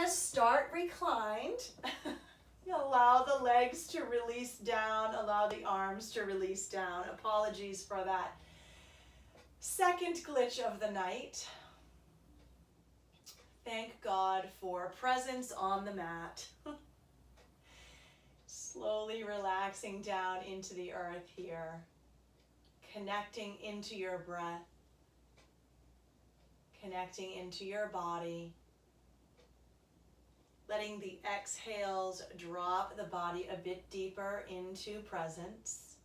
gonna start reclined. Allow the legs to release down, allow the arms to release down. Apologies for that second glitch of the night. Thank God for presence on the mat. Slowly relaxing down into the earth here, connecting into your breath, connecting into your body, letting the exhales drop the body a bit deeper into presence.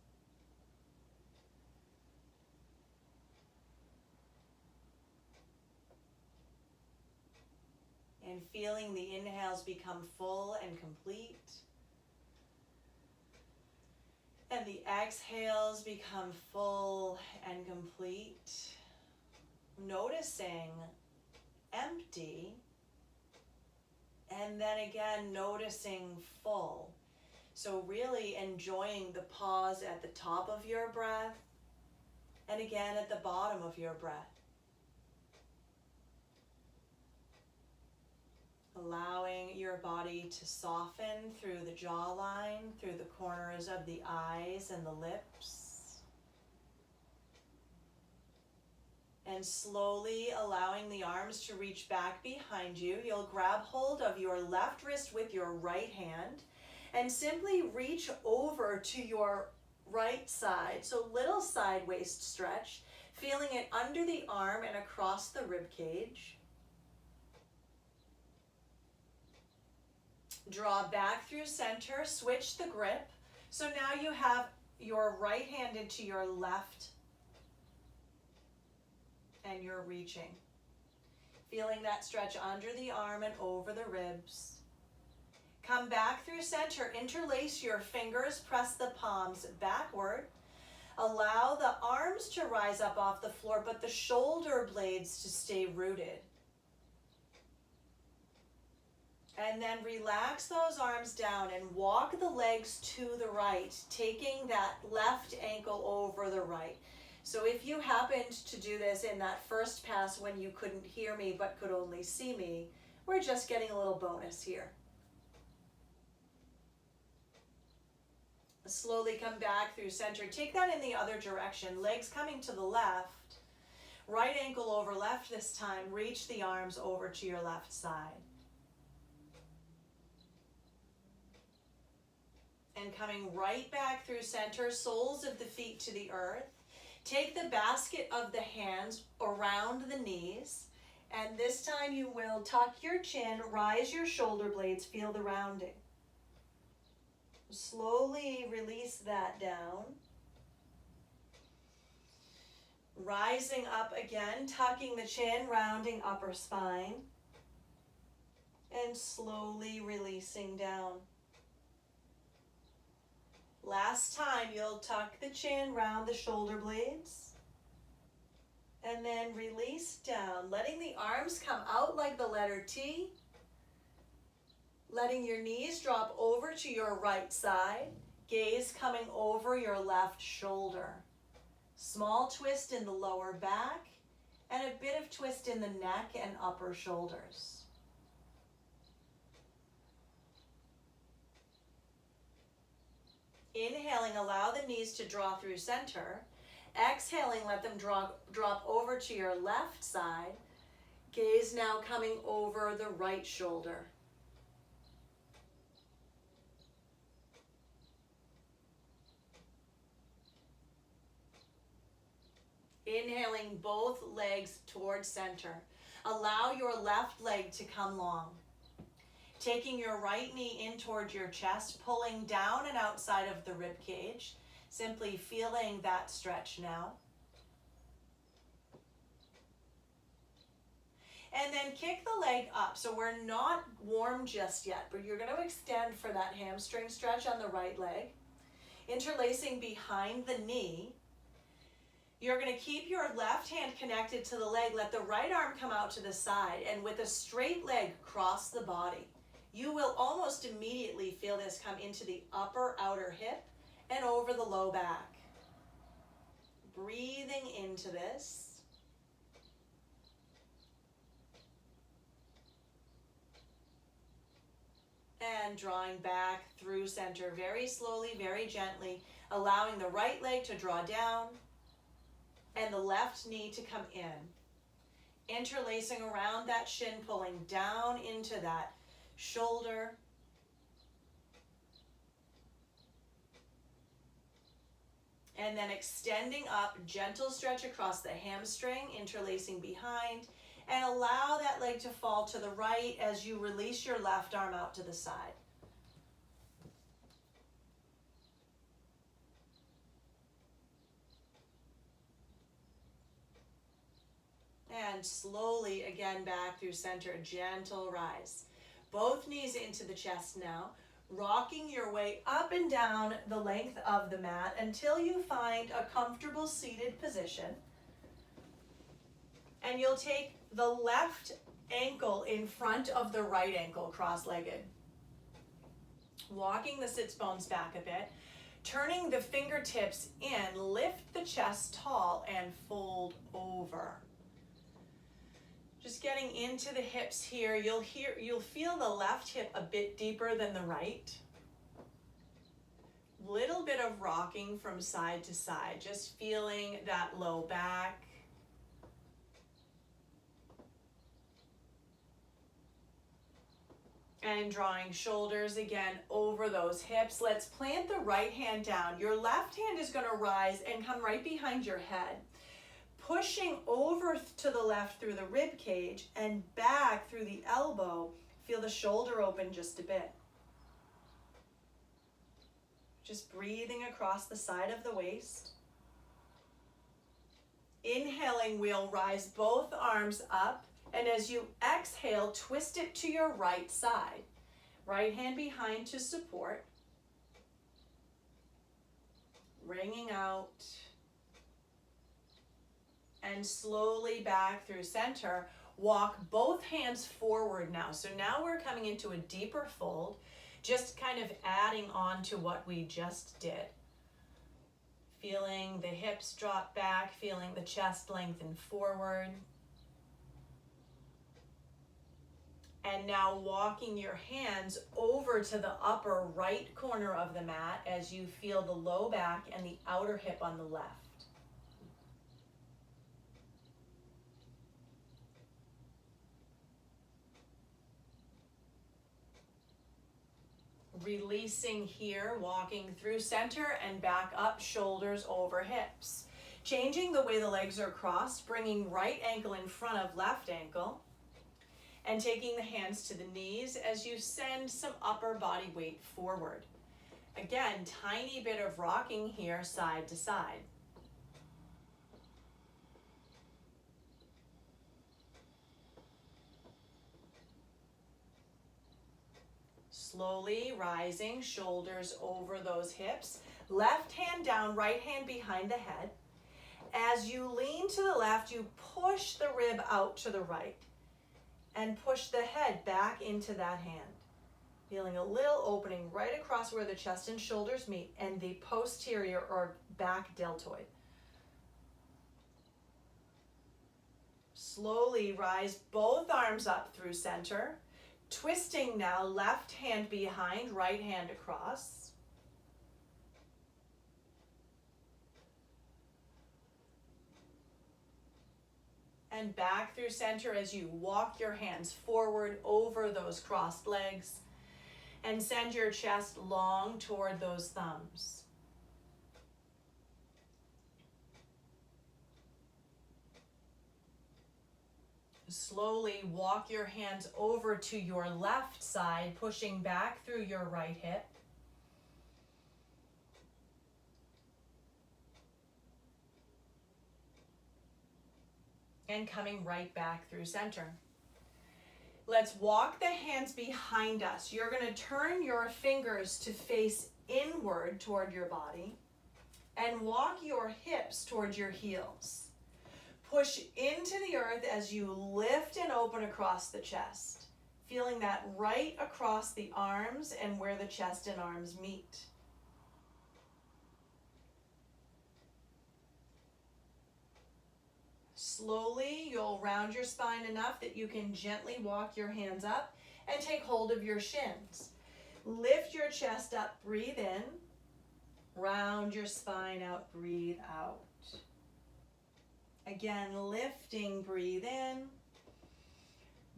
And feeling the inhales become full and complete. And the exhales become full and complete. Noticing empty. And then again, noticing full. So really enjoying the pause at the top of your breath and again at the bottom of your breath. Allowing your body to soften through the jawline, through the corners of the eyes and the lips. And slowly allowing the arms to reach back behind you. You'll grab hold of your left wrist with your right hand and simply reach over to your right side. So little side waist stretch, feeling it under the arm and across the rib cage. Draw back through center, switch the grip. So now you have your right hand into your left and you're reaching. Feeling that stretch under the arm and over the ribs. Come back through center, interlace your fingers, press the palms backward. Allow the arms to rise up off the floor, but the shoulder blades to stay rooted. And then relax those arms down and walk the legs to the right, taking that left ankle over the right. So if you happened to do this in that first pass when you couldn't hear me but could only see me, we're just getting a little bonus here. Slowly come back through center. Take that in the other direction. Legs coming to the left. Right ankle over left this time. Reach the arms over to your left side. And coming right back through center, soles of the feet to the earth. Take the basket of the hands around the knees. And this time you will tuck your chin, rise your shoulder blades, feel the rounding. Slowly release that down. Rising up again, tucking the chin, rounding upper spine. And slowly releasing down. Last time, you'll tuck the chin, round the shoulder blades. And then release down, letting the arms come out like the letter T. Letting your knees drop over to your right side. Gaze coming over your left shoulder. Small twist in the lower back. And a bit of twist in the neck and upper shoulders. Inhaling, allow the knees to draw through center. Exhaling, let them drop over to your left side. Gaze now coming over the right shoulder. Inhaling both legs towards center. Allow your left leg to come long. Taking your right knee in towards your chest, pulling down and outside of the rib cage. Simply feeling that stretch now. And then kick the leg up. So we're not warm just yet, but you're going to extend for that hamstring stretch on the right leg. Interlacing behind the knee. You're going to keep your left hand connected to the leg. Let the right arm come out to the side. And with a straight leg, cross the body. You will almost immediately feel this come into the upper outer hip and over the low back. Breathing into this. . And drawing back through center very slowly, very gently, allowing the right leg to draw down and the left knee to come in. Interlacing around that shin, pulling down into that shoulder. And then extending up, gentle stretch across the hamstring, interlacing behind, and allow that leg to fall to the right as you release your left arm out to the side. And slowly again back through center, gentle rise. Both knees into the chest now, rocking your way up and down the length of the mat until you find a comfortable seated position. And you'll take the left ankle in front of the right ankle, cross-legged. Walking the sits bones back a bit, turning the fingertips in, lift the chest tall and fold over. Just getting into the hips here, you'll feel the left hip a bit deeper than the right. Little bit of rocking from side to side, just feeling that low back. And drawing shoulders again over those hips. Let's plant the right hand down. Your left hand is going to rise and come right behind your head. Pushing over to the left through the rib cage and back through the elbow. Feel the shoulder open just a bit. Just breathing across the side of the waist. Inhaling, we'll rise both arms up. And as you exhale, twist it to your right side. Right hand behind to support. Wringing out. And slowly back through center. Walk both hands forward now. So now we're coming into a deeper fold. Just kind of adding on to what we just did. Feeling the hips drop back. Feeling the chest lengthen forward. And now walking your hands over to the upper right corner of the mat as you feel the low back and the outer hip on the left. Releasing here, walking through center and back up, shoulders over hips. Changing the way the legs are crossed, bringing right ankle in front of left ankle. And taking the hands to the knees as you send some upper body weight forward. Again, tiny bit of rocking here, side to side. Slowly rising, shoulders over those hips. Left hand down, right hand behind the head. As you lean to the left, you push the rib out to the right. And push the head back into that hand. Feeling a little opening right across where the chest and shoulders meet and the posterior or back deltoid. Slowly rise both arms up through center. Twisting now, left hand behind, right hand across. And back through center as you walk your hands forward over those crossed legs and send your chest long toward those thumbs. Slowly walk your hands over to your left side, pushing back through your right hip. And coming right back through center. Let's walk the hands behind us. You're going to turn your fingers to face inward toward your body and walk your hips towards your heels. Push into the earth as you lift and open across the chest, feeling that right across the arms and where the chest and arms meet. Slowly, you'll round your spine enough that you can gently walk your hands up and take hold of your shins. Lift your chest up, breathe in. Round your spine out, breathe out. Again, lifting, breathe in.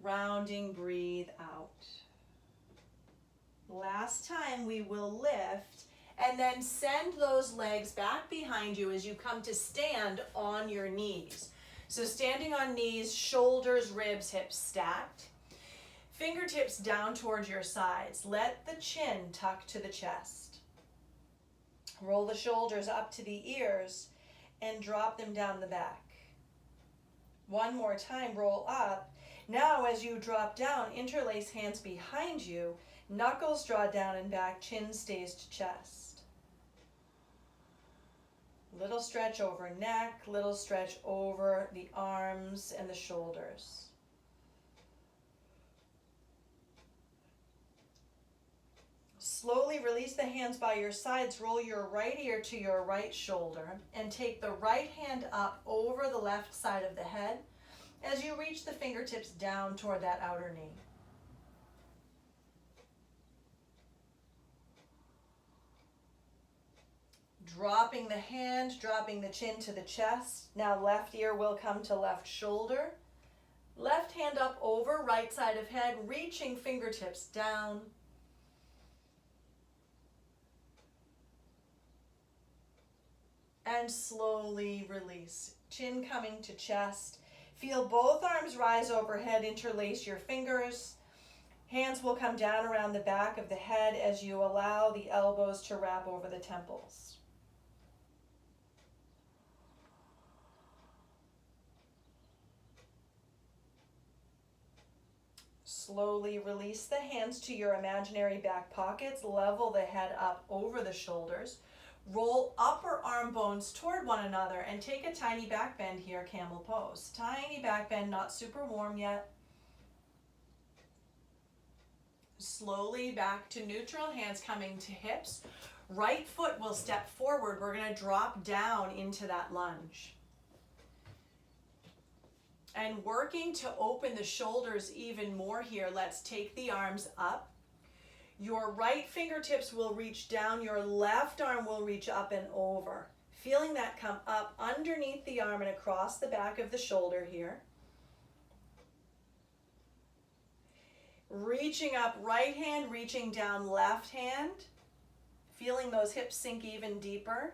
Rounding, breathe out. Last time we will lift and then send those legs back behind you as you come to stand on your knees. So standing on knees, shoulders, ribs, hips stacked. Fingertips down towards your sides. Let the chin tuck to the chest. Roll the shoulders up to the ears and drop them down the back. One more time, roll up. Now as you drop down, interlace hands behind you. Knuckles draw down and back, chin stays to chest. Little stretch over neck, little stretch over the arms and the shoulders. Slowly release the hands by your sides. Roll your right ear to your right shoulder and take the right hand up over the left side of the head as you reach the fingertips down toward that outer knee. Dropping the hand, dropping the chin to the chest. Now left ear will come to left shoulder. Left hand up over right side of head, reaching fingertips down. And slowly release. Chin coming to chest. Feel both arms rise overhead, interlace your fingers. Hands will come down around the back of the head as you allow the elbows to wrap over the temples. Slowly release the hands to your imaginary back pockets. Level the head up over the shoulders. Roll upper arm bones toward one another and take a tiny back bend here, camel pose. Tiny back bend, not super warm yet. Slowly back to neutral, hands coming to hips. Right foot will step forward. We're going to drop down into that lunge. And working to open the shoulders even more here, let's take the arms up. Your right fingertips will reach down, your left arm will reach up and over. Feeling that come up underneath the arm and across the back of the shoulder here. Reaching up, right hand, reaching down, left hand. Feeling those hips sink even deeper.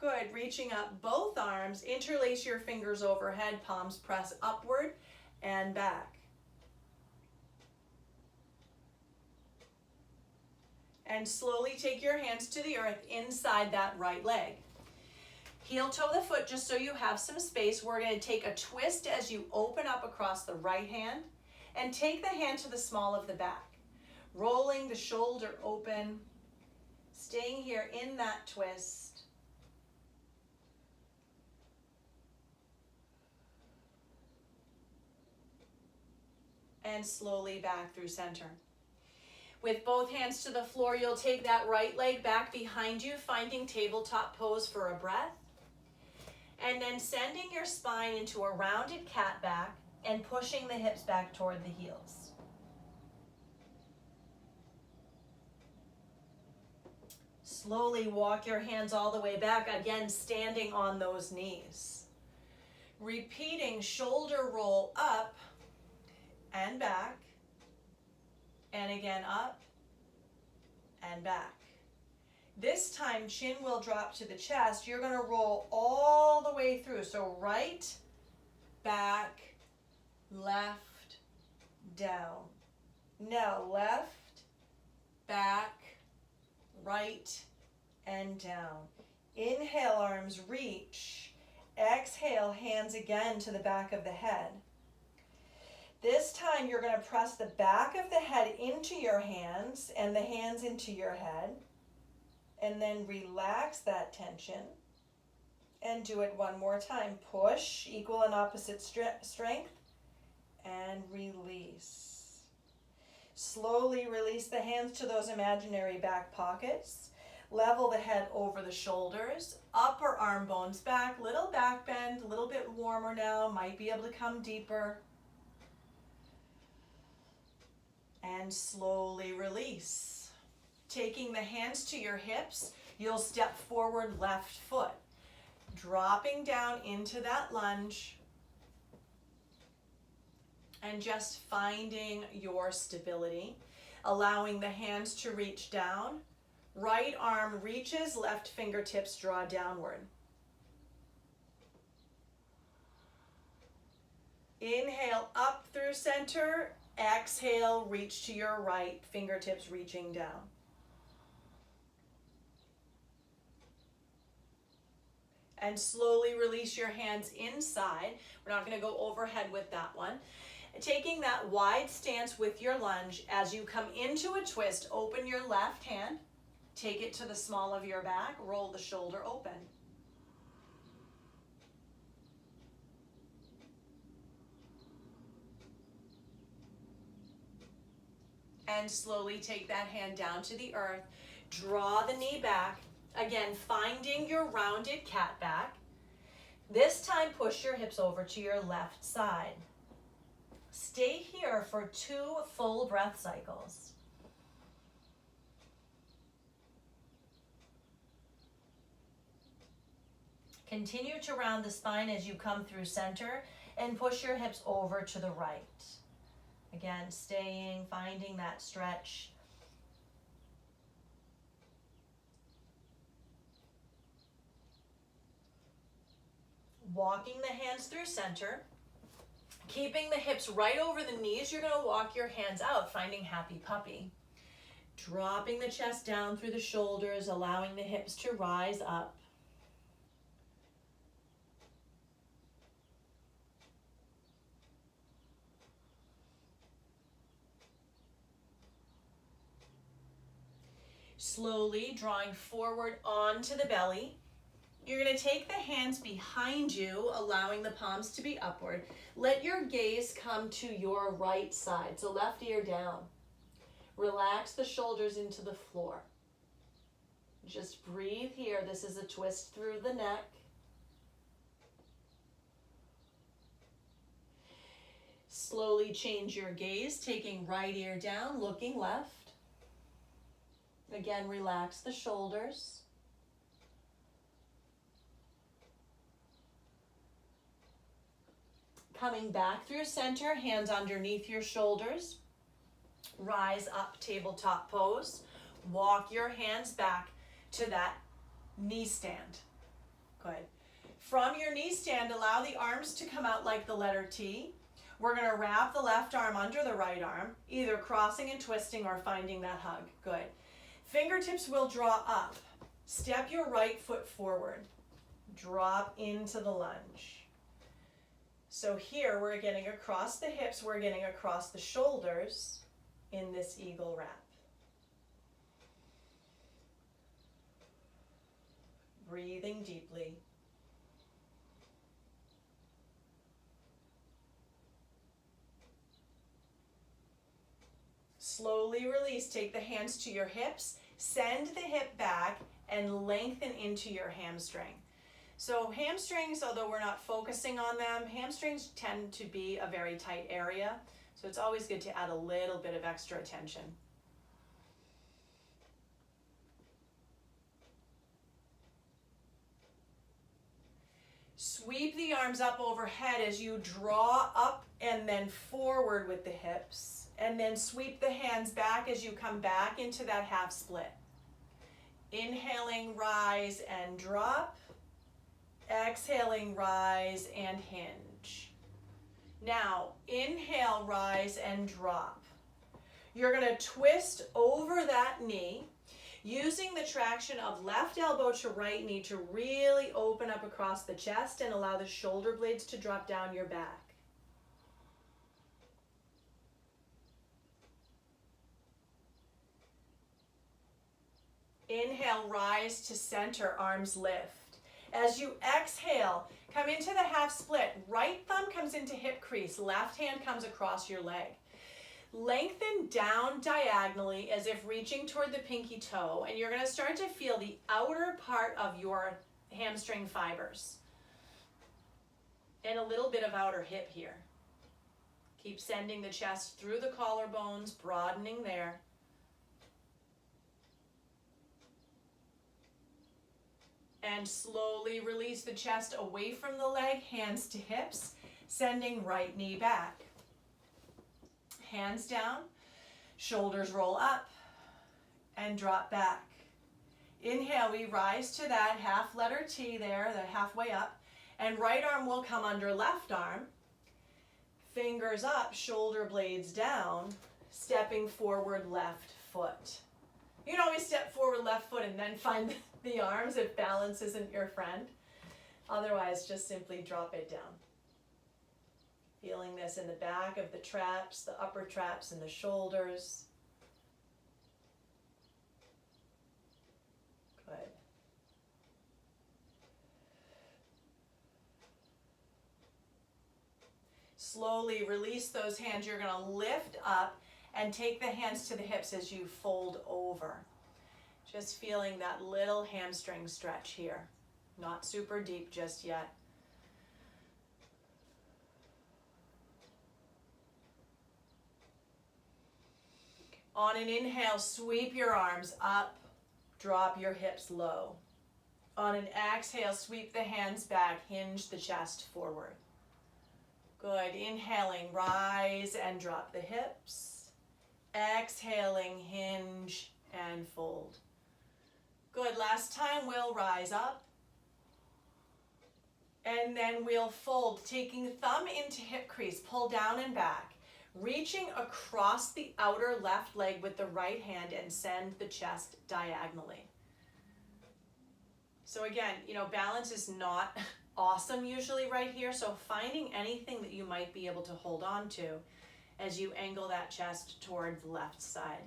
Good, reaching up both arms, interlace your fingers overhead, palms press upward and back. And slowly take your hands to the earth inside that right leg. Heel toe the foot just so you have some space. We're going to take a twist as you open up across the right hand and take the hand to the small of the back. Rolling the shoulder open, staying here in that twist. And slowly back through center. With both hands to the floor, you'll take that right leg back behind you, finding tabletop pose for a breath. And then sending your spine into a rounded cat back and pushing the hips back toward the heels. Slowly walk your hands all the way back, again standing on those knees. Repeating shoulder roll up and back, and again up and back. This time chin will drop to the chest. You're going to roll all the way through. So right, back, left, down. Now left, back, right, and down. Inhale, arms reach. Exhale, hands again to the back of the head. This time you're going to press the back of the head into your hands and the hands into your head. And then relax that tension. And do it one more time. Push, equal and opposite strength. And release. Slowly release the hands to those imaginary back pockets. Level the head over the shoulders. Upper arm bones back. Little back bend, a little bit warmer now. Might be able to come deeper. And slowly release. Taking the hands to your hips, you'll step forward left foot, dropping down into that lunge and just finding your stability, allowing the hands to reach down. Right arm reaches, left fingertips draw downward. Inhale up through center, exhale, reach to your right, fingertips reaching down. And slowly release your hands inside. We're not going to go overhead with that one. Taking that wide stance with your lunge, as you come into a twist, open your left hand, take it to the small of your back, roll the shoulder open. And slowly take that hand down to the earth, draw the knee back, again finding your rounded cat back. This time push your hips over to your left side. Stay here for 2 full breath cycles. Continue to round the spine as you come through center and push your hips over to the right. Again, staying, finding that stretch. Walking the hands through center. Keeping the hips right over the knees, you're going to walk your hands out, finding happy puppy. Dropping the chest down through the shoulders, allowing the hips to rise up. Slowly drawing forward onto the belly. You're going to take the hands behind you, allowing the palms to be upward. Let your gaze come to your right side, so left ear down. Relax the shoulders into the floor. Just breathe here. This is a twist through the neck. Slowly change your gaze, taking right ear down, looking left. Again, relax the shoulders. Coming back through center, hands underneath your shoulders. Rise up, tabletop pose. Walk your hands back to that knee stand. Good. From your knee stand, allow the arms to come out like the letter T. We're going to wrap the left arm under the right arm, either crossing and twisting or finding that hug. Good. Fingertips will draw up. Step your right foot forward. Drop into the lunge. So here we're getting across the hips, we're getting across the shoulders in this eagle wrap. Breathing deeply. Slowly release, take the hands to your hips, send the hip back and lengthen into your hamstring. So hamstrings, although we're not focusing on them, hamstrings tend to be a very tight area. So it's always good to add a little bit of extra attention. Sweep the arms up overhead as you draw up and then forward with the hips. And then sweep the hands back as you come back into that half split. Inhaling, rise and drop. Exhaling, rise and hinge. Now, inhale, rise and drop. You're going to twist over that knee, using the traction of left elbow to right knee to really open up across the chest and allow the shoulder blades to drop down your back. Inhale, rise to center, arms lift. As you exhale, come into the half split. Right thumb comes into hip crease, left hand comes across your leg. Lengthen down diagonally as if reaching toward the pinky toe, and you're going to start to feel the outer part of your hamstring fibers. And a little bit of outer hip here. Keep sending the chest through the collarbones, broadening there. And slowly release the chest away from the leg, hands to hips, sending right knee back. Hands down, shoulders roll up and drop back. Inhale, we rise to that half letter T there, the halfway up, and right arm will come under left arm. Fingers up, shoulder blades down, stepping forward left foot. You can always step forward left foot and then find the arms if balance isn't your friend. Otherwise, just simply drop it down. Feeling this in the back of the traps, the upper traps, and the shoulders. Good. Slowly release those hands. You're going to lift up and take the hands to the hips as you fold over. Just feeling that little hamstring stretch here. Not super deep just yet. On an inhale, sweep your arms up, drop your hips low. On an exhale, sweep the hands back, hinge the chest forward. Good. Inhaling, rise and drop the hips. Exhaling, hinge and fold. Good. Last time, we'll rise up. And then we'll fold, taking thumb into hip crease, pull down and back. Reaching across the outer left leg with the right hand and send the chest diagonally. So again, balance is not awesome usually right here, so finding anything that you might be able to hold on to as you angle that chest toward the left side.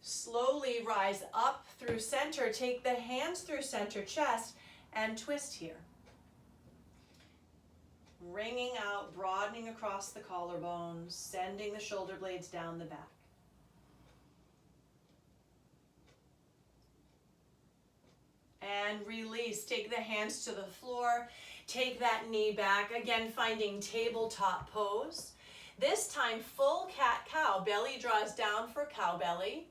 Slowly rise up through center, take the hands through center chest and twist here. Wringing out, broadening across the collarbones, sending the shoulder blades down the back. And release. Take the hands to the floor. Take that knee back. Again, finding tabletop pose. This time, full cat-cow. Belly draws down for cow belly.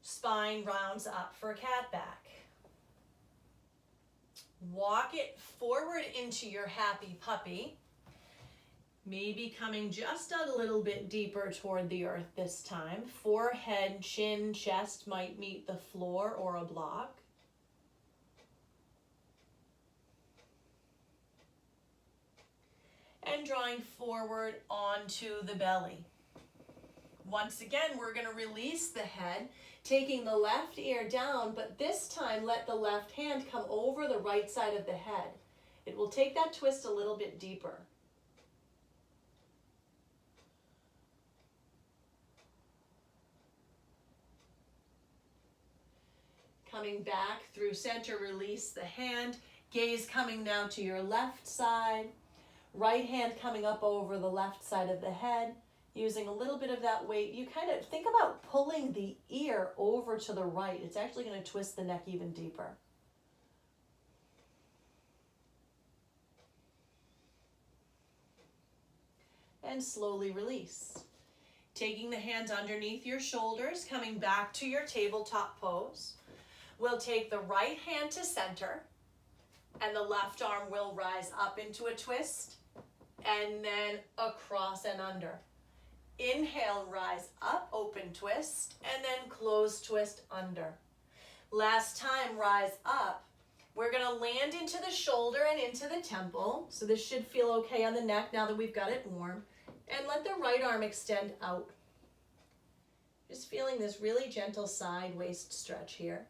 Spine rounds up for cat back. Walk it forward into your happy puppy. Maybe coming just a little bit deeper toward the earth this time. Forehead, chin, chest might meet the floor or a block. And drawing forward onto the belly. Once again, we're going to release the head, taking the left ear down, but this time let the left hand come over the right side of the head. It will take that twist a little bit deeper. Coming back through center, release the hand, gaze coming now to your left side, right hand coming up over the left side of the head. Using a little bit of that weight, you kind of think about pulling the ear over to the right. It's actually going to twist the neck even deeper. And slowly release. Taking the hands underneath your shoulders, coming back to your tabletop pose. We'll take the right hand to center, and the left arm will rise up into a twist, and then across and under. Inhale, rise up, open twist, and then close twist under. Last time, rise up. We're going to land into the shoulder and into the temple. So this should feel okay on the neck now that we've got it warm. And let the right arm extend out. Just feeling this really gentle side waist stretch here.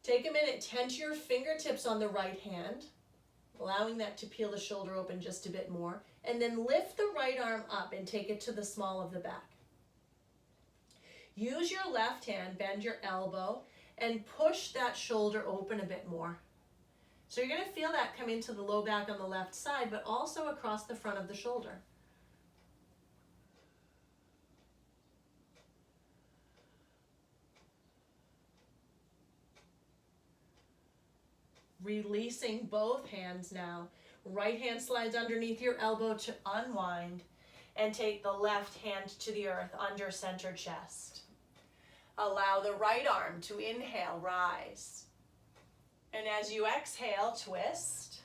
Take a minute, tense your fingertips on the right hand, allowing that to peel the shoulder open just a bit more, and then lift the right arm up and take it to the small of the back. Use your left hand, bend your elbow, and push that shoulder open a bit more. So you're going to feel that come into the low back on the left side, but also across the front of the shoulder. Releasing both hands now. Right hand slides underneath your elbow to unwind, and take the left hand to the earth under center chest. Allow the right arm to inhale, rise. And as you exhale, twist.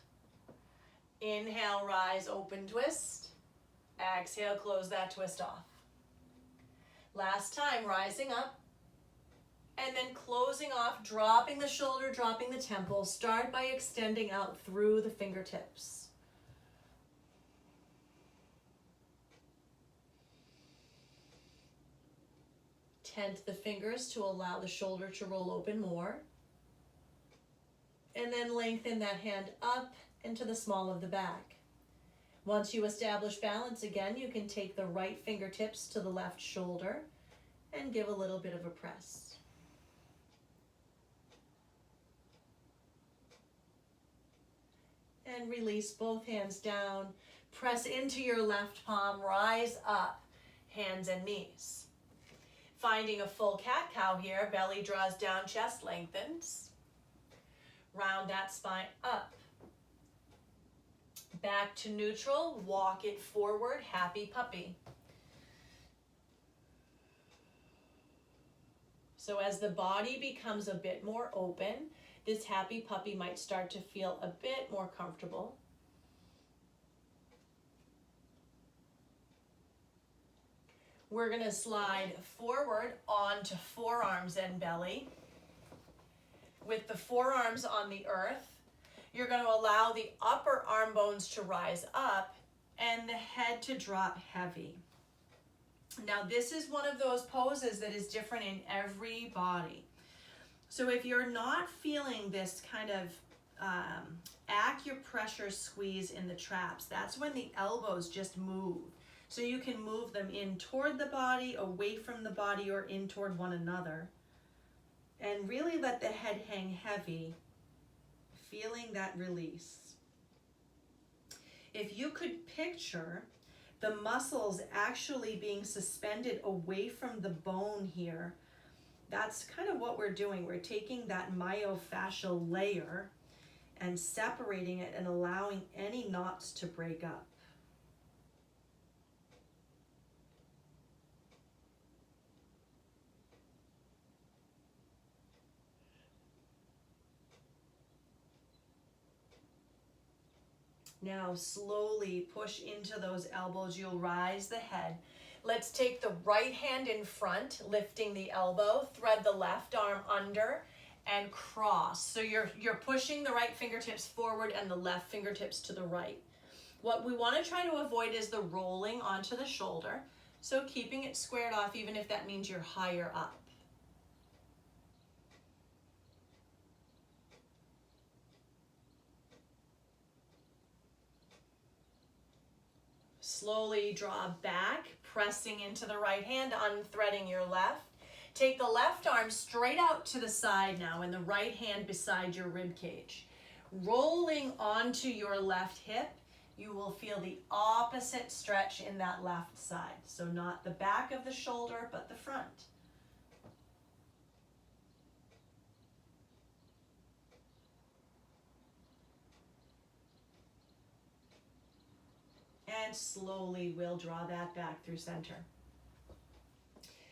Inhale, rise, open twist. Exhale, close that twist off. Last time, rising up. And then closing off, dropping the shoulder, dropping the temple. Start by extending out through the fingertips. Tent the fingers to allow the shoulder to roll open more. And then lengthen that hand up into the small of the back. Once you establish balance again, you can take the right fingertips to the left shoulder and give a little bit of a press. And release both hands down. Press into your left palm, rise up, hands and knees. Finding a full cat-cow here, belly draws down, chest lengthens. Round that spine up. Back to neutral, walk it forward, happy puppy. So as the body becomes a bit more open, this happy puppy might start to feel a bit more comfortable. We're going to slide forward onto forearms and belly. With the forearms on the earth, you're going to allow the upper arm bones to rise up and the head to drop heavy. Now, this is one of those poses that is different in every body. So if you're not feeling this kind of acupressure squeeze in the traps, that's when the elbows just move. So you can move them in toward the body, away from the body, or in toward one another. And really let the head hang heavy, feeling that release. If you could picture the muscles actually being suspended away from the bone here, that's kind of what we're doing. We're taking that myofascial layer and separating it and allowing any knots to break up. Now slowly push into those elbows. You'll rise the head. Let's take the right hand in front, lifting the elbow, thread the left arm under and cross. So you're pushing the right fingertips forward and the left fingertips to the right. What we want to try to avoid is the rolling onto the shoulder. So keeping it squared off, even if that means you're higher up. Slowly draw back, pressing into the right hand, unthreading your left. Take the left arm straight out to the side now and the right hand beside your rib cage. Rolling onto your left hip, you will feel the opposite stretch in that left side. So not the back of the shoulder, but the front. And slowly we'll draw that back through center.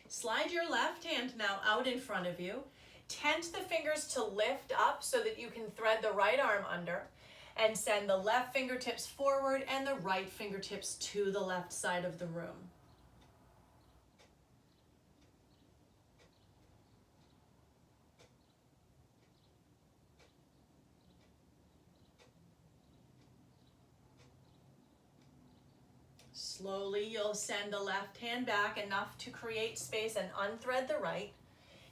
Slide your left hand now out in front of you. Tent the fingers to lift up so that you can thread the right arm under and send the left fingertips forward and the right fingertips to the left side of the room. Slowly, you'll send the left hand back enough to create space and unthread the right.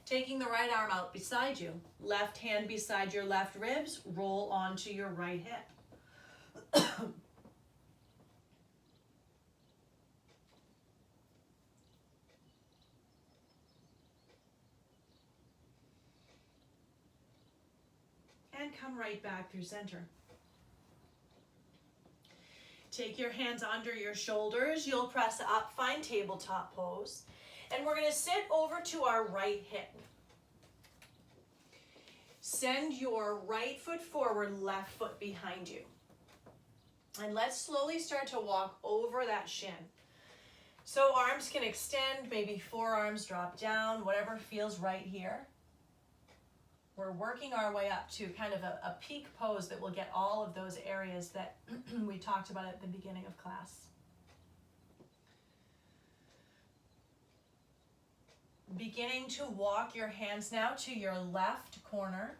Taking the right arm out beside you. Left hand beside your left ribs, roll onto your right hip. And come right back through center. Take your hands under your shoulders. You'll press up, find tabletop pose. And we're going to sit over to our right hip. Send your right foot forward, left foot behind you. And let's slowly start to walk over that shin. So arms can extend, maybe forearms drop down, whatever feels right here. We're working our way up to kind of a peak pose that will get all of those areas that we talked about at the beginning of class. Beginning to walk your hands now to your left corner.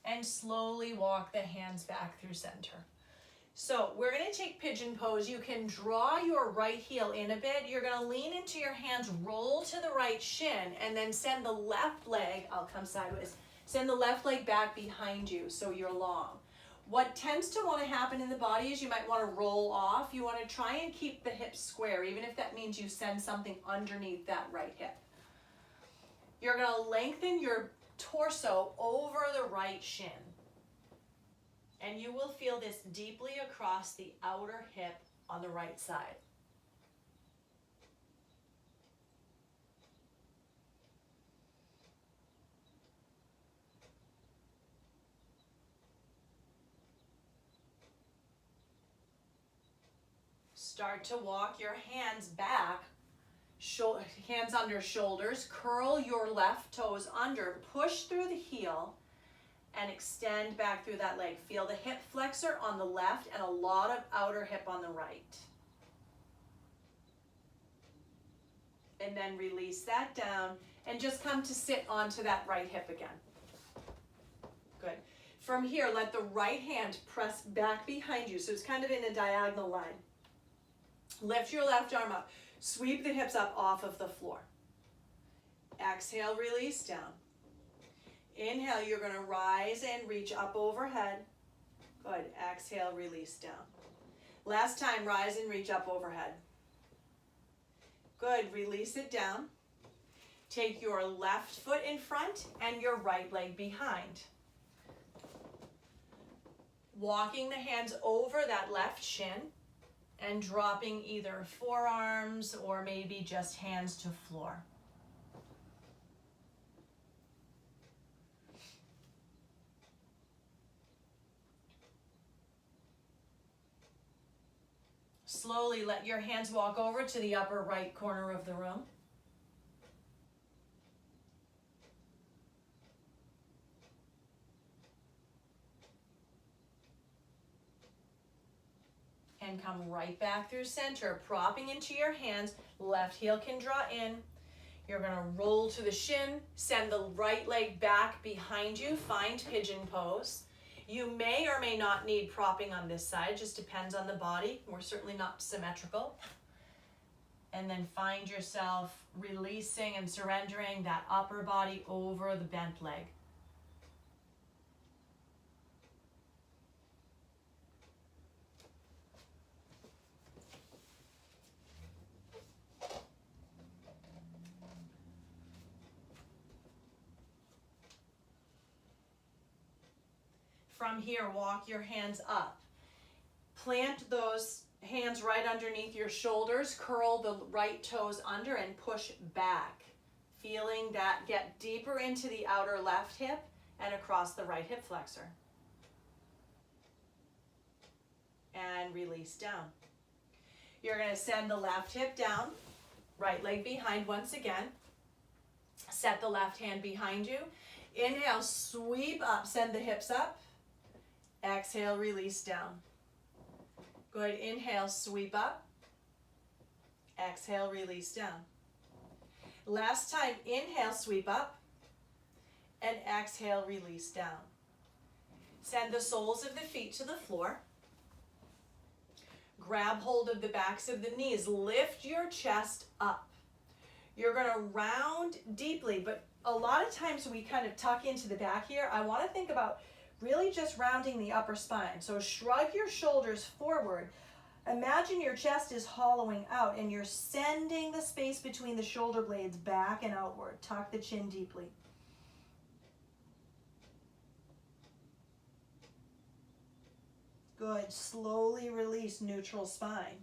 And slowly walk the hands back through center. So we're going to take pigeon pose. You can draw your right heel in a bit. You're going to lean into your hands, roll to the right shin, and then send the left leg, I'll come sideways, send the left leg back behind you so you're long. What tends to want to happen in the body is you might want to roll off. You want to try and keep the hips square, even if that means you send something underneath that right hip. You're going to lengthen your torso over the right shin. And you will feel this deeply across the outer hip on the right side. Start to walk your hands back, hands under shoulders, curl your left toes under, push through the heel, and extend back through that leg. Feel the hip flexor on the left and a lot of outer hip on the right. And then release that down and just come to sit onto that right hip again. Good. From here, let the right hand press back behind you, so it's kind of in a diagonal line. Lift your left arm up. Sweep the hips up off of the floor. Exhale, release down. Inhale, you're going to rise and reach up overhead. Good. Exhale, release down. Last time, rise and reach up overhead. Good. Release it down. Take your left foot in front and your right leg behind. Walking the hands over that left shin and dropping either forearms or maybe just hands to floor. Slowly let your hands walk over to the upper right corner of the room. And come right back through center, propping into your hands. Left heel can draw in. You're going to roll to the shin, send the right leg back behind you, find pigeon pose. You may or may not need propping on this side, just depends on the body. We're certainly not symmetrical. And then find yourself releasing and surrendering that upper body over the bent leg. From here, walk your hands up. Plant those hands right underneath your shoulders. Curl the right toes under and push back. Feeling that get deeper into the outer left hip and across the right hip flexor. And release down. You're going to send the left hip down, right leg behind once again. Set the left hand behind you. Inhale, sweep up, send the hips up. Exhale, release down. Good. Inhale, sweep up. Exhale, release down. Last time, inhale, sweep up. And exhale, release down. Send the soles of the feet to the floor. Grab hold of the backs of the knees. Lift your chest up. You're going to round deeply, but a lot of times we kind of tuck into the back here. I want to think about really just rounding the upper spine. So shrug your shoulders forward. Imagine your chest is hollowing out and you're sending the space between the shoulder blades back and outward. Tuck the chin deeply. Good. Slowly release neutral spine.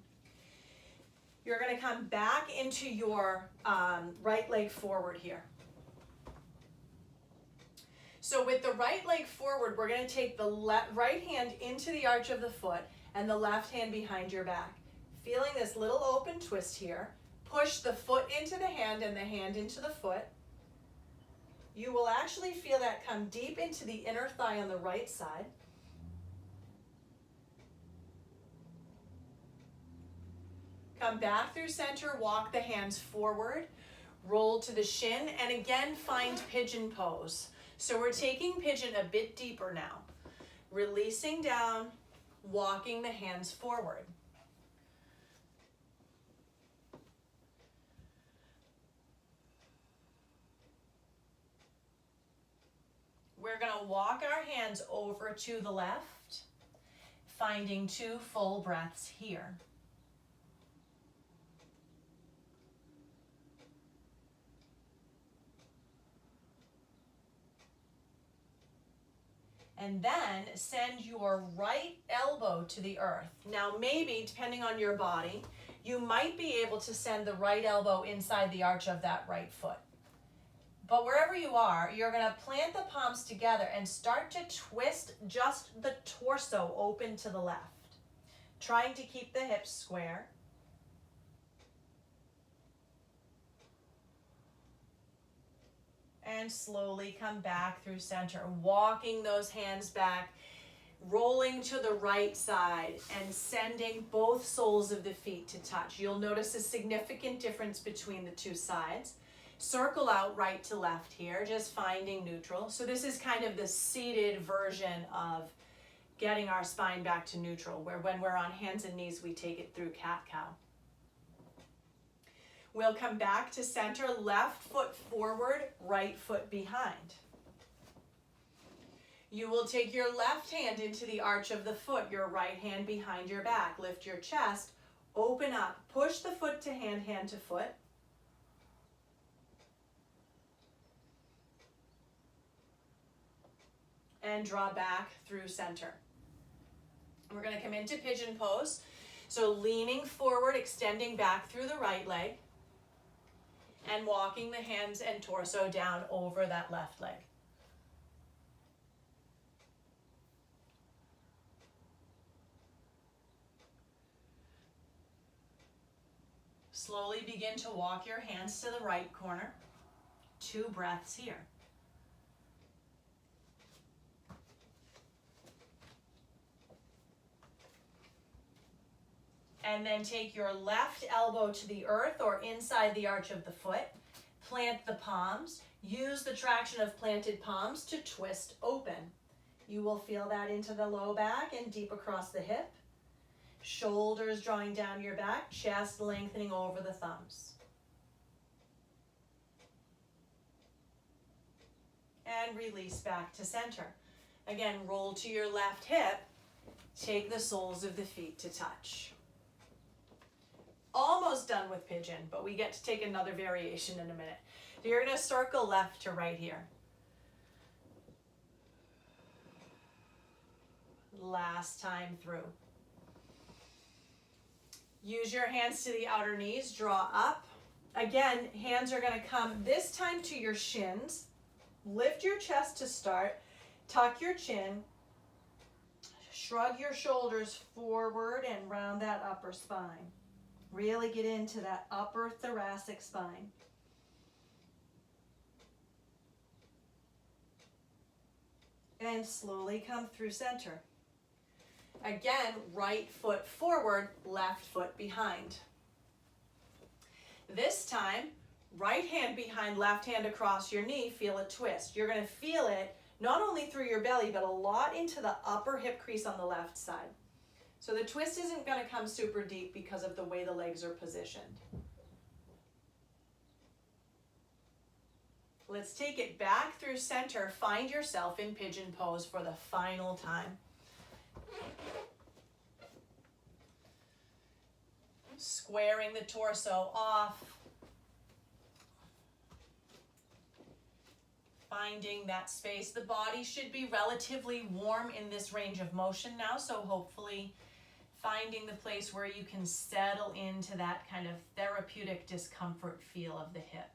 You're going to come back into your right leg forward here. So with the right leg forward, we're going to take the right hand into the arch of the foot and the left hand behind your back. Feeling this little open twist here. Push the foot into the hand and the hand into the foot. You will actually feel that come deep into the inner thigh on the right side. Come back through center, walk the hands forward, roll to the shin, and again find pigeon pose. So we're taking pigeon a bit deeper now. Releasing down, walking the hands forward. We're going to walk our hands over to the left, finding 2 full breaths here. And then send your right elbow to the earth. Now maybe, depending on your body, you might be able to send the right elbow inside the arch of that right foot. But wherever you are, you're going to plant the palms together and start to twist just the torso open to the left, trying to keep the hips square. And slowly come back through center, walking those hands back, rolling to the right side and sending both soles of the feet to touch. You'll notice a significant difference between the two sides. Circle out right to left here, just finding neutral. So this is kind of the seated version of getting our spine back to neutral, where when we're on hands and knees, we take it through cat-cow. We'll come back to center, left foot forward, right foot behind. You will take your left hand into the arch of the foot, your right hand behind your back. Lift your chest, open up, push the foot to hand, hand to foot. And draw back through center. We're going to come into pigeon pose. So leaning forward, extending back through the right leg. And walking the hands and torso down over that left leg. Slowly begin to walk your hands to the right corner. 2 breaths here. And then take your left elbow to the earth or inside the arch of the foot. Plant the palms. Use the traction of planted palms to twist open. You will feel that into the low back and deep across the hip. Shoulders drawing down your back, chest lengthening over the thumbs. And release back to center. Again, roll to your left hip. Take the soles of the feet to touch. Almost done with pigeon, but we get to take another variation in a minute. So you're going to circle left to right here. Last time through. Use your hands to the outer knees, draw up. Again, hands are going to come this time to your shins. Lift your chest to start. Tuck your chin. Shrug your shoulders forward and round that upper spine. Really get into that upper thoracic spine. And slowly come through center. Again, right foot forward, left foot behind. This time, right hand behind, left hand across your knee, feel a twist. You're going to feel it not only through your belly, but a lot into the upper hip crease on the left side. So the twist isn't going to come super deep because of the way the legs are positioned. Let's take it back through center. Find yourself in pigeon pose for the final time. Squaring the torso off. finding that space. The body should be relatively warm in this range of motion now, so hopefully finding the place where you can settle into that kind of therapeutic discomfort feel of the hip.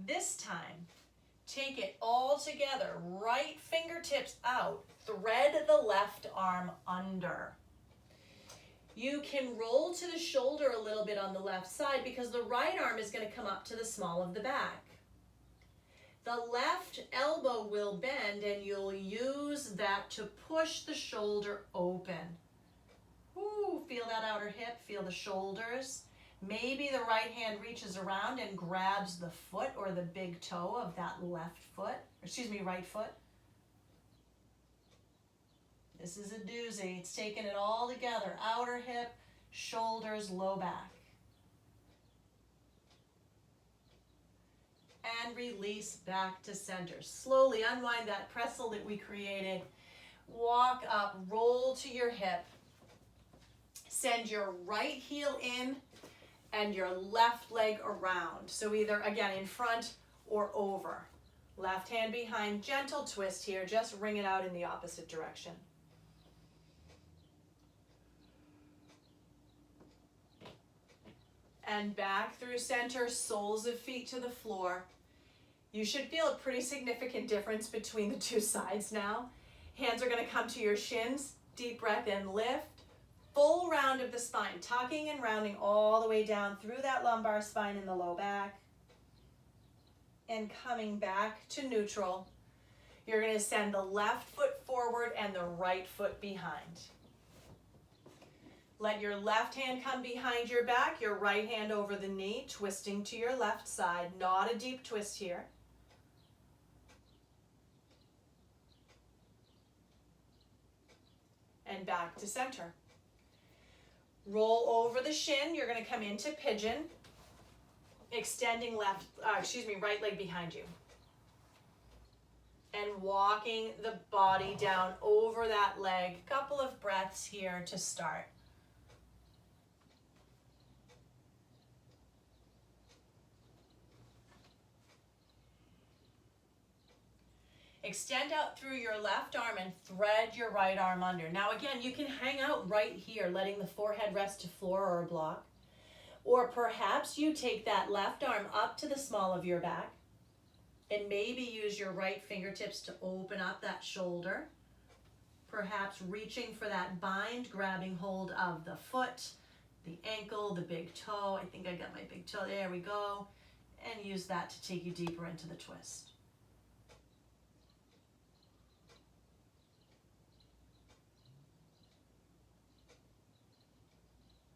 This time, take it all together, right fingertips out, thread the left arm under. You can roll to the shoulder a little bit on the left side because the right arm is going to come up to the small of the back. The left elbow will bend and you'll use that to push the shoulder open. Ooh, feel that outer hip, feel the shoulders. Maybe the right hand reaches around and grabs the foot or the big toe of that right foot. This is a doozy. It's taking it all together. Outer hip, shoulders, low back. And release back to center. Slowly unwind that pretzel that we created. Walk up, roll to your hip. Send your right heel in and your left leg around. So either, again, in front or over. Left hand behind, gentle twist here. Just ring it out in the opposite direction. And back through center, soles of feet to the floor. You should feel a pretty significant difference between the two sides now. Hands are going to come to your shins. Deep breath in, lift. Full round of the spine, tucking and rounding all the way down through that lumbar spine in the low back. And coming back to neutral. You're going to send the left foot forward and the right foot behind. Let your left hand come behind your back, your right hand over the knee, twisting to your left side. Not a deep twist here. And back to center. Roll over the shin. You're going to come into pigeon, extending right leg behind you. And walking the body down over that leg. Couple of breaths here to start. Extend out through your left arm and thread your right arm under. Now again, you can hang out right here, letting the forehead rest to floor or a block. Or perhaps you take that left arm up to the small of your back and maybe use your right fingertips to open up that shoulder. Perhaps reaching for that bind, grabbing hold of the foot, the ankle, the big toe. I think I got my big toe. There we go. And use that to take you deeper into the twist.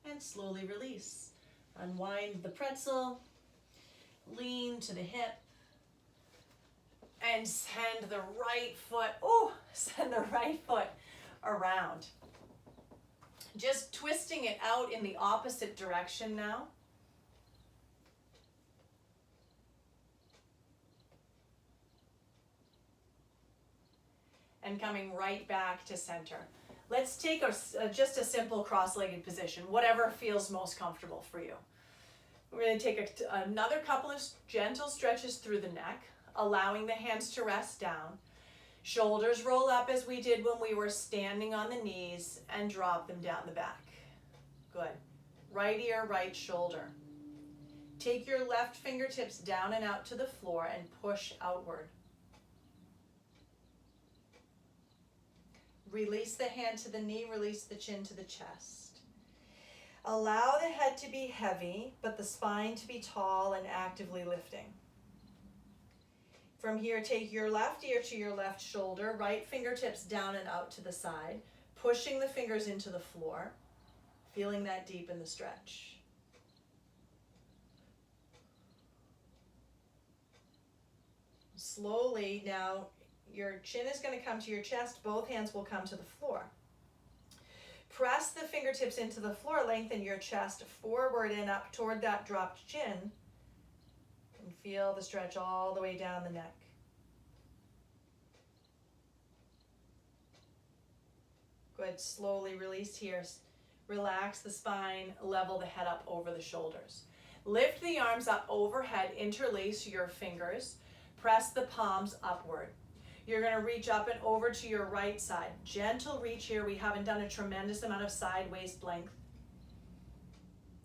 And slowly release. Unwind the pretzel, lean to the hip, and send the right foot around. Just twisting it out in the opposite direction now. And coming right back to center. Let's take just a simple cross-legged position, whatever feels most comfortable for you. We're going to take another couple of gentle stretches through the neck, allowing the hands to rest down. Shoulders roll up as we did when we were standing on the knees and drop them down the back. Good. Right ear, right shoulder. Take your left fingertips down and out to the floor and push outward. Release the hand to the knee, release the chin to the chest. Allow the head to be heavy, but the spine to be tall and actively lifting. From here, take your left ear to your left shoulder, right fingertips down and out to the side, pushing the fingers into the floor, feeling that deep in the stretch. Slowly now, your chin is going to come to your chest, both hands will come to the floor. Press the fingertips into the floor, lengthen your chest forward and up toward that dropped chin, and feel the stretch all the way down the neck. Good, slowly release here. Relax the spine, level the head up over the shoulders. Lift the arms up overhead, interlace your fingers, press the palms upward. You're going to reach up and over to your right side. Gentle reach here. We haven't done a tremendous amount of side waist length.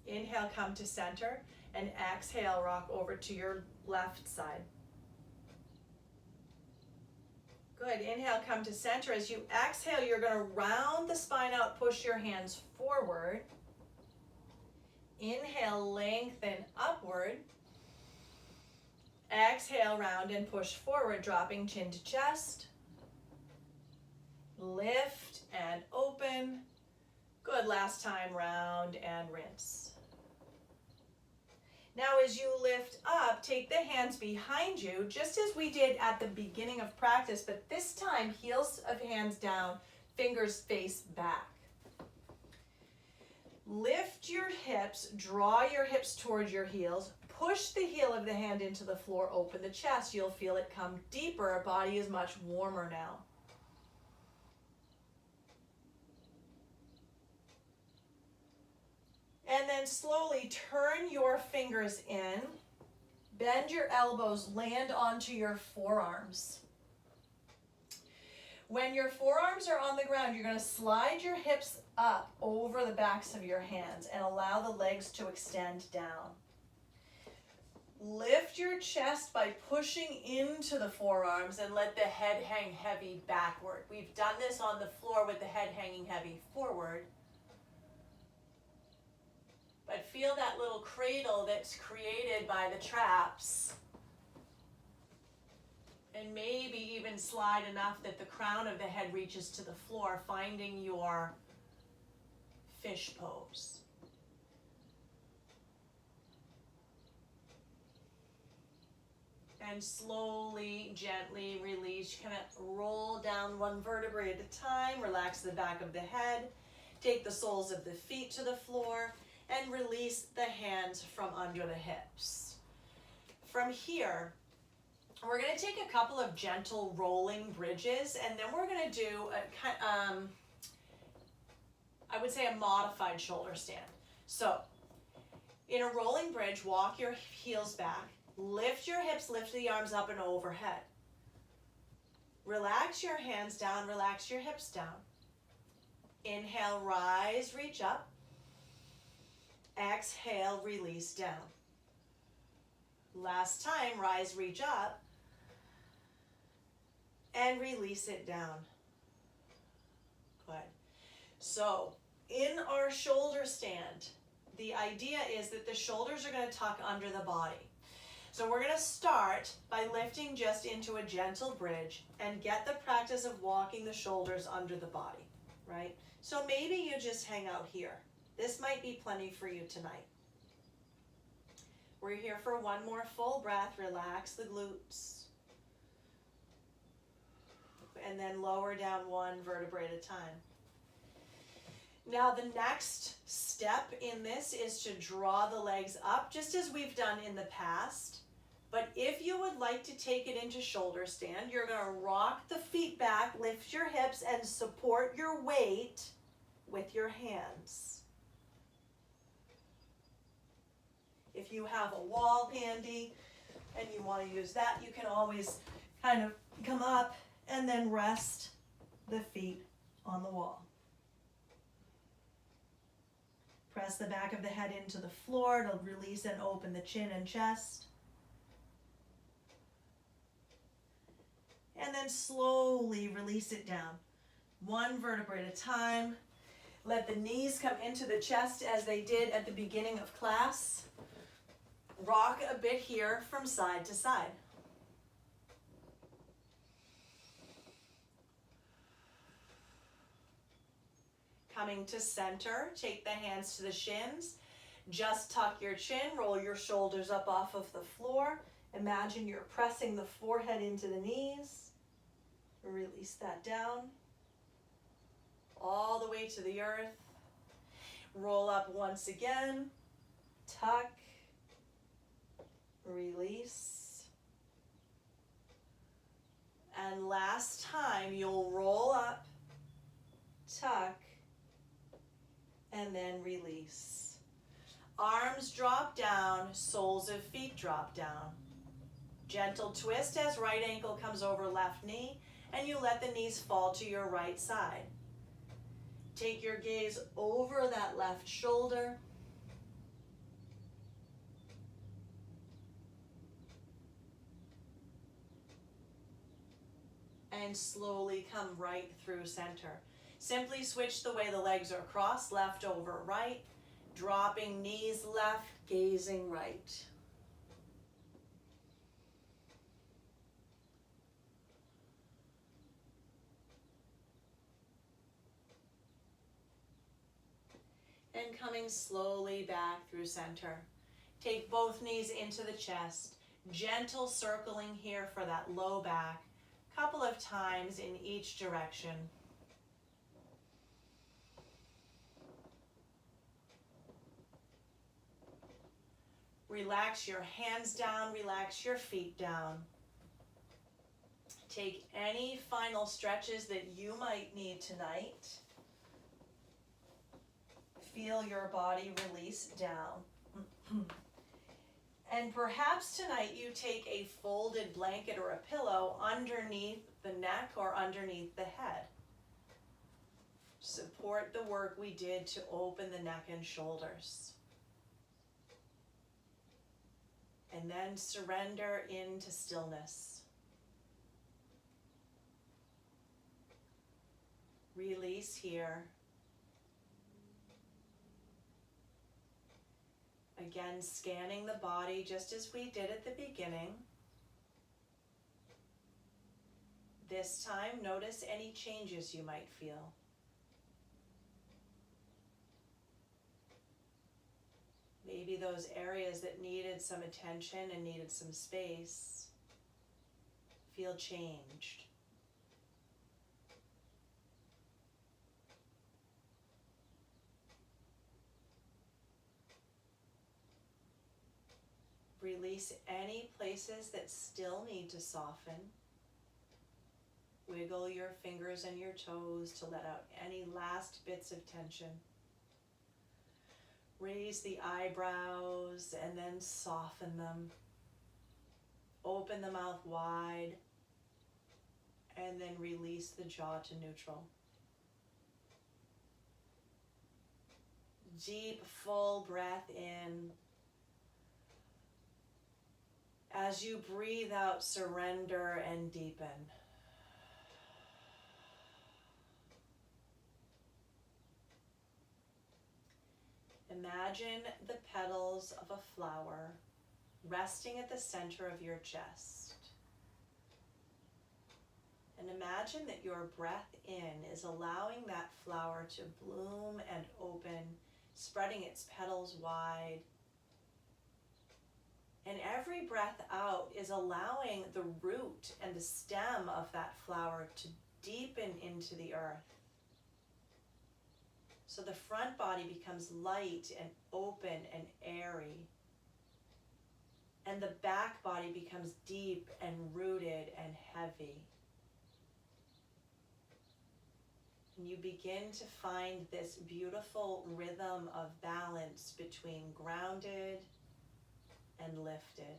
Inhale, come to center, and exhale, rock over to your left side. Good. Inhale, come to center. As you exhale, you're going to round the spine out, push your hands forward. Inhale, lengthen upward. Exhale, round and push forward, dropping chin to chest. Lift and open. Good. Last time, round and rinse. Now as you lift up, take the hands behind you, just as we did at the beginning of practice, but this time, heels of hands down, fingers face back. Lift your hips, draw your hips towards your heels, push the heel of the hand into the floor, open the chest. You'll feel it come deeper. Our body is much warmer now. And then slowly turn your fingers in, bend your elbows, land onto your forearms. When your forearms are on the ground, you're going to slide your hips up over the backs of your hands and allow the legs to extend down. Lift your chest by pushing into the forearms and let the head hang heavy backward. We've done this on the floor with the head hanging heavy forward. But feel that little cradle that's created by the traps. And maybe even slide enough that the crown of the head reaches to the floor, finding your fish pose. And slowly, gently release. Kind of roll down one vertebrae at a time. Relax the back of the head. Take the soles of the feet to the floor. And release the hands from under the hips. From here, we're going to take a couple of gentle rolling bridges, and then we're going to do I would say a modified shoulder stand. So, in a rolling bridge, walk your heels back, lift your hips, lift the arms up and overhead. Relax your hands down, relax your hips down. Inhale, rise, reach up. Exhale, release down. Last time, rise, reach up, and release it down. Good. So, in our shoulder stand, the idea is that the shoulders are going to tuck under the body. So we're going to start by lifting just into a gentle bridge and get the practice of walking the shoulders under the body, right? So maybe you just hang out here. This might be plenty for you tonight. We're here for one more full breath. Relax the glutes. And then lower down one vertebrae at a time. Now the next step in this is to draw the legs up, just as we've done in the past. But if you would like to take it into shoulder stand, you're going to rock the feet back, lift your hips, and support your weight with your hands. If you have a wall handy and you want to use that, you can always kind of come up and then rest the feet on the wall. Press the back of the head into the floor to release and open the chin and chest. And then slowly release it down. One vertebrae at a time. Let the knees come into the chest as they did at the beginning of class. Rock a bit here from side to side. Coming to center, take the hands to the shins. Just tuck your chin, roll your shoulders up off of the floor. Imagine you're pressing the forehead into the knees. Release that down. All the way to the earth. Roll up once again. Tuck. Release. And last time, you'll roll up, tuck, and then release. Arms drop down, soles of feet drop down. Gentle twist as right ankle comes over left knee, and you let the knees fall to your right side. Take your gaze over that left shoulder. And slowly come right through center. Simply switch the way the legs are crossed, left over right, dropping knees left, gazing right. And coming slowly back through center. Take both knees into the chest. Gentle circling here for that low back. Couple of times in each direction. Relax your hands down, relax your feet down. Take any final stretches that you might need tonight. Feel your body release down. And perhaps tonight you take a folded blanket or a pillow underneath the neck or underneath the head. Support the work we did to open the neck and shoulders. And then surrender into stillness. Release here. Again, scanning the body just as we did at the beginning. This time, notice any changes you might feel. Maybe those areas that needed some attention and needed some space feel changed. Release any places that still need to soften. Wiggle your fingers and your toes to let out any last bits of tension. Raise the eyebrows and then soften them. Open the mouth wide and then release the jaw to neutral. Deep, full breath in. As you breathe out, surrender and deepen. Imagine the petals of a flower resting at the center of your chest. And imagine that your breath in is allowing that flower to bloom and open, spreading its petals wide. And every breath out is allowing the root and the stem of that flower to deepen into the earth. So the front body becomes light and open and airy. And the back body becomes deep and rooted and heavy. And you begin to find this beautiful rhythm of balance between grounded and lifted.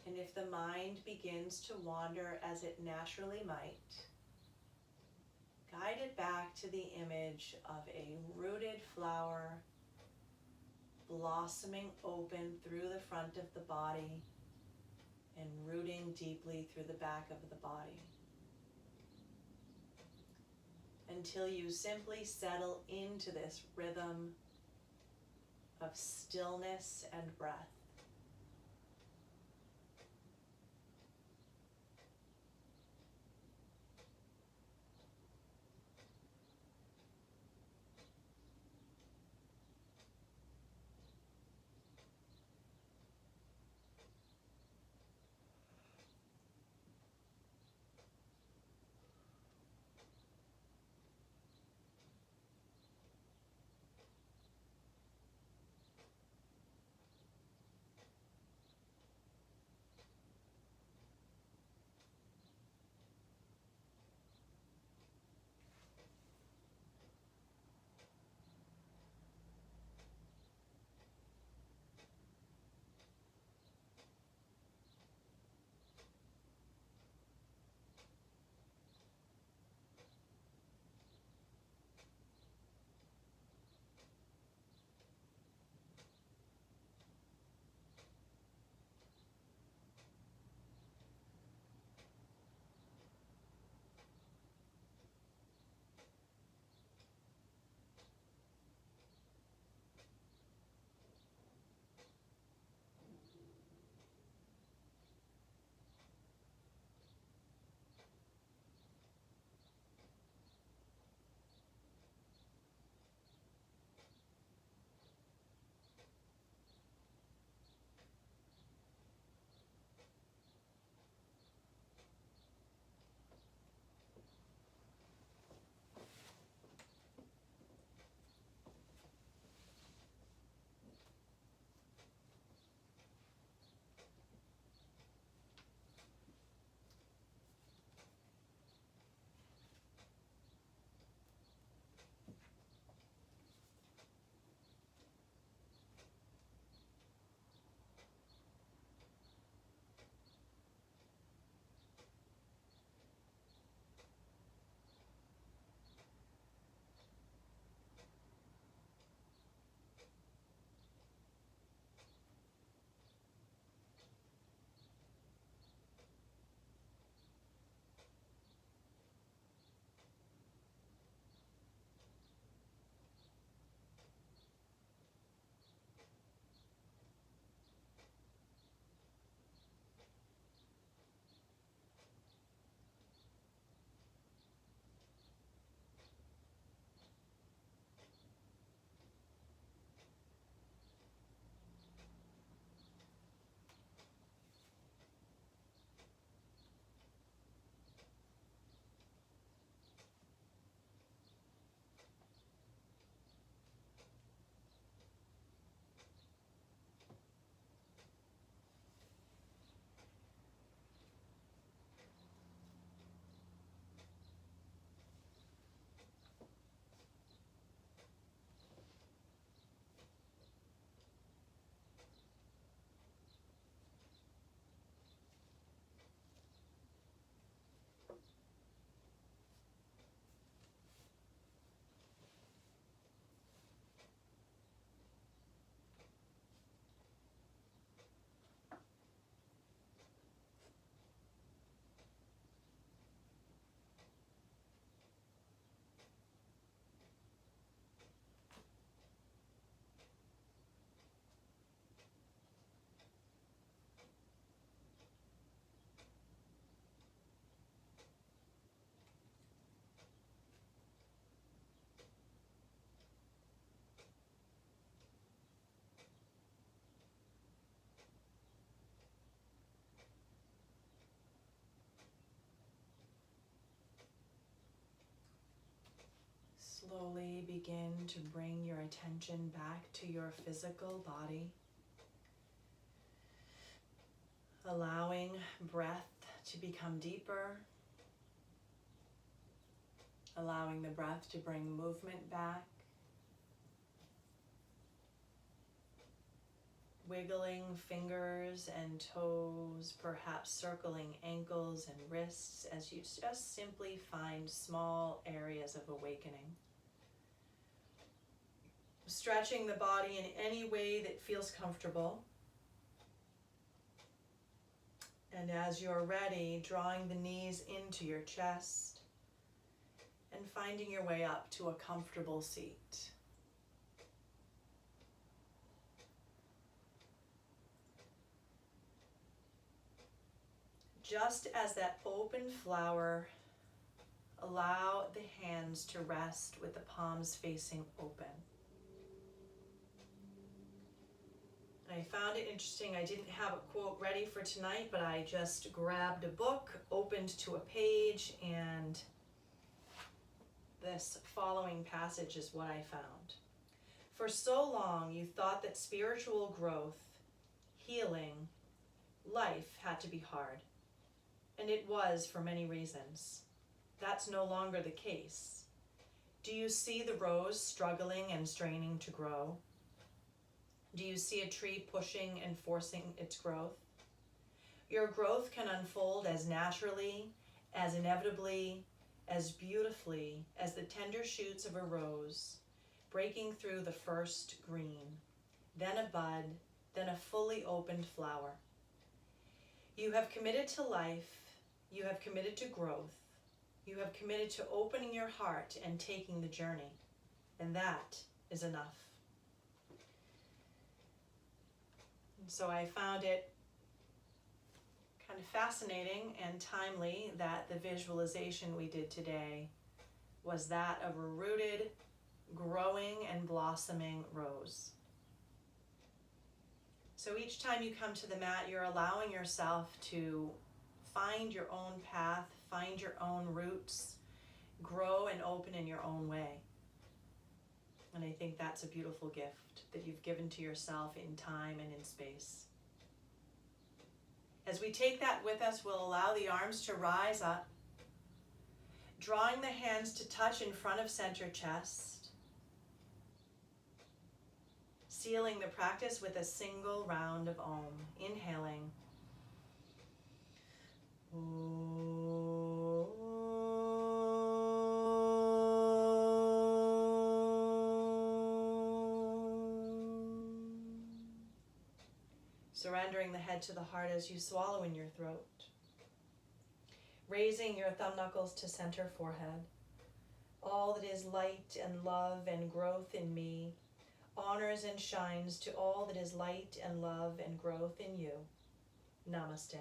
And if the mind begins to wander as it naturally might, guide it back to the image of a rooted flower blossoming open through the front of the body and rooting deeply through the back of the body, until you simply settle into this rhythm of stillness and breath. Slowly begin to bring your attention back to your physical body, allowing breath to become deeper, allowing the breath to bring movement back, wiggling fingers and toes, perhaps circling ankles and wrists as you just simply find small areas of awakening. Stretching the body in any way that feels comfortable. And as you're ready, drawing the knees into your chest and finding your way up to a comfortable seat. Just as that open flower, allow the hands to rest with the palms facing open. I found it interesting. I didn't have a quote ready for tonight, but I just grabbed a book, opened to a page, and this following passage is what I found. For so long, you thought that spiritual growth, healing, life had to be hard. And it was for many reasons. That's no longer the case. Do you see the rose struggling and straining to grow? Do you see a tree pushing and forcing its growth? Your growth can unfold as naturally, as inevitably, as beautifully as the tender shoots of a rose, breaking through the first green, then a bud, then a fully opened flower. You have committed to life. You have committed to growth. You have committed to opening your heart and taking the journey. And that is enough. And so I found it kind of fascinating and timely that the visualization we did today was that of a rooted, growing, and blossoming rose. So each time you come to the mat, you're allowing yourself to find your own path, find your own roots, grow and open in your own way. And I think that's a beautiful gift that you've given to yourself in time and in space. As we take that with us, we'll allow the arms to rise up, drawing the hands to touch in front of center chest, sealing the practice with a single round of Om. Inhaling. Surrendering the head to the heart as you swallow in your throat. Raising your thumb knuckles to center forehead. All that is light and love and growth in me honors and shines to all that is light and love and growth in you. Namaste.